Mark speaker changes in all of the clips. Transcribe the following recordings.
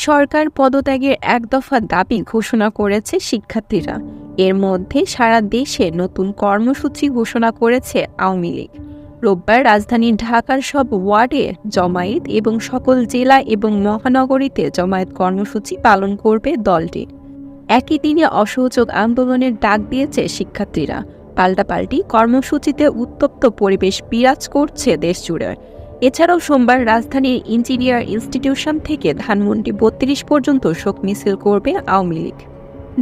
Speaker 1: সরকার পদত্যাগের এক দফা দাবি ঘোষণা করেছে শিক্ষার্থীরা। এর মধ্যে সারা দেশে নতুন কর্মসূচি ঘোষণা করেছে আওয়ামী লীগ। রোববার রাজধানী ঢাকার সব ওয়ার্ডে জমায়েত এবং সকল জেলা এবং মহানগরীতে জমায়েত কর্মসূচি পালন করবে দলটি। একই দিনে অসহযোগ আন্দোলনের ডাক দিয়েছে শিক্ষার্থীরা। পাল্টাপাল্টি কর্মসূচিতে উত্তপ্ত পরিবেশ বিরাজ করছে দেশজুড়ে। এছাড়াও সোমবার রাজধানীর ইঞ্জিনিয়ার ইনস্টিটিউশন থেকে ধানমন্ডি ৩২ পর্যন্ত শোক মিছিল করবে আওয়ামী লীগ।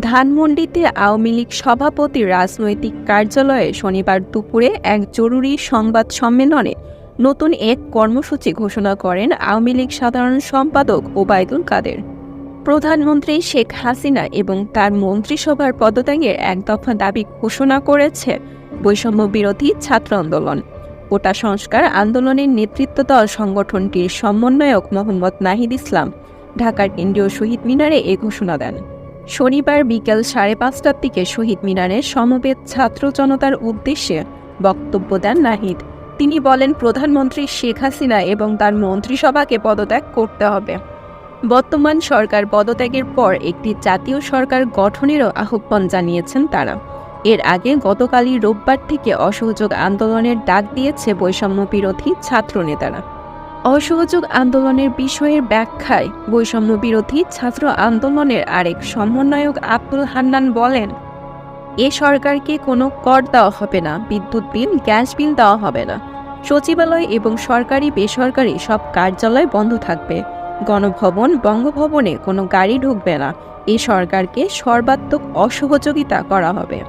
Speaker 1: ধানমন্ডিতে আওয়ামী লীগ সভাপতির রাজনৈতিক কার্যালয়ে শনিবার দুপুরে এক জরুরি সংবাদ সম্মেলনে নতুন এক কর্মসূচি ঘোষণা করেন আওয়ামী লীগ সাধারণ সম্পাদক ওবায়দুল কাদের। প্রধানমন্ত্রী শেখ হাসিনা এবং তার মন্ত্রিসভার পদত্যাগের এক দফা দাবি ঘোষণা করেছে বৈষম্য বিরোধী ছাত্র আন্দোলন। কোটা সংস্কার আন্দোলনের নেতৃত্ব দেওয়া সংগঠনটির সমন্বয়ক মোহাম্মদ নাহিদ ইসলাম ঢাকার কেন্দ্রীয় শহীদ মিনারে এ ঘোষণা দেন। শনিবার বিকেল ৫:৩০টার দিকে শহীদ মিনারে সমবেত ছাত্র জনতার উদ্দেশ্যে বক্তব্য দেন নাহিদ। তিনি বলেন, প্রধানমন্ত্রী শেখ হাসিনা এবং তার মন্ত্রিসভাকে পদত্যাগ করতে হবে। বর্তমান সরকার পদত্যাগের পর একটি জাতীয় সরকার গঠনেরও আহ্বান জানিয়েছেন তারা। এর আগে গতকালই রোববার থেকে অসহযোগ আন্দোলনের ডাক দিয়েছে বৈষম্য বিরোধী ছাত্র নেতারা। অসহযোগ আন্দোলনের বিষয়ের ব্যাখ্যায় বৈষম্য বিরোধী ছাত্র আন্দোলনের আরেক সমন্বয়ক আব্দুল হান্নান বলেন, এ সরকারকে কোনো কর দেওয়া হবে না, বিদ্যুৎ বিল, গ্যাস বিল দেওয়া হবে না। সচিবালয় এবং সরকারি বেসরকারি সব কার্যালয় বন্ধ থাকবে। গণভবন, বঙ্গভবনে কোনো গাড়ি ঢুকবে না। এ সরকারকে সর্বাত্মক অসহযোগিতা করা হবে।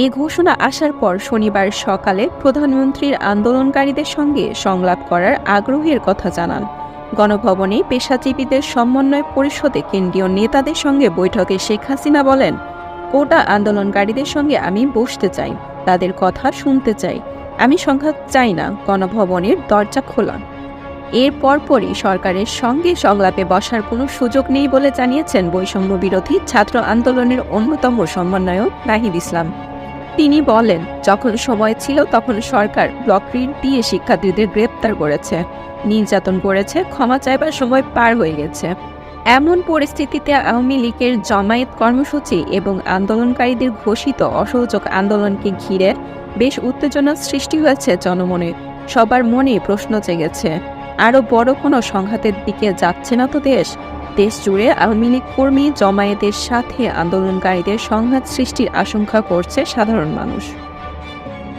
Speaker 1: এ ঘোষণা আসার পর শনিবার সকালে প্রধানমন্ত্রীর আন্দোলনকারীদের সঙ্গে সংলাপ করার আগ্রহের কথা জানান। গণভবনে পেশাজীবীদের সমন্বয় পরিষদে কেন্দ্রীয় নেতাদের সঙ্গে বৈঠকে শেখ হাসিনা বলেন, কোটা আন্দোলনকারীদের সঙ্গে আমি বসতে চাই, তাদের কথা শুনতে চাই। আমি সংঘাত চাই না, গণভবনের দরজা খোলা। এর পরপরই সরকারের সঙ্গে সংলাপে বসার কোনো সুযোগ নেই বলে জানিয়েছেন বৈষম্য বিরোধী ছাত্র আন্দোলনের অন্যতম সমন্বয়ক নাহিদ ইসলাম। তিনি বলেন, যখন সময় ছিল তখন সরকার ব্লক রিট দিয়ে শিক্ষার্থীদের গ্রেপ্তার করেছে, নির্যাতন করেছে, ক্ষমা চাইবার সময় পার হয়ে গেছে। এমন পরিস্থিতিতে আওয়ামী লীগের জমায়েত কর্মসূচি এবং আন্দোলনকারীদের ঘোষিত অসহযোগ আন্দোলনকে ঘিরে বেশ উত্তেজনা সৃষ্টি হয়েছে জনমনে। সবার মনে প্রশ্ন জেগেছে, আরও বড় কোনো সংঘাতের দিকে যাচ্ছে না তো দেশ? দেশ জুড়ে আওয়ামী লীগ কর্মী জমায়েতের সাথে আন্দোলনকারীদের সংঘাত সৃষ্টির আশঙ্কা করছে সাধারণ মানুষ।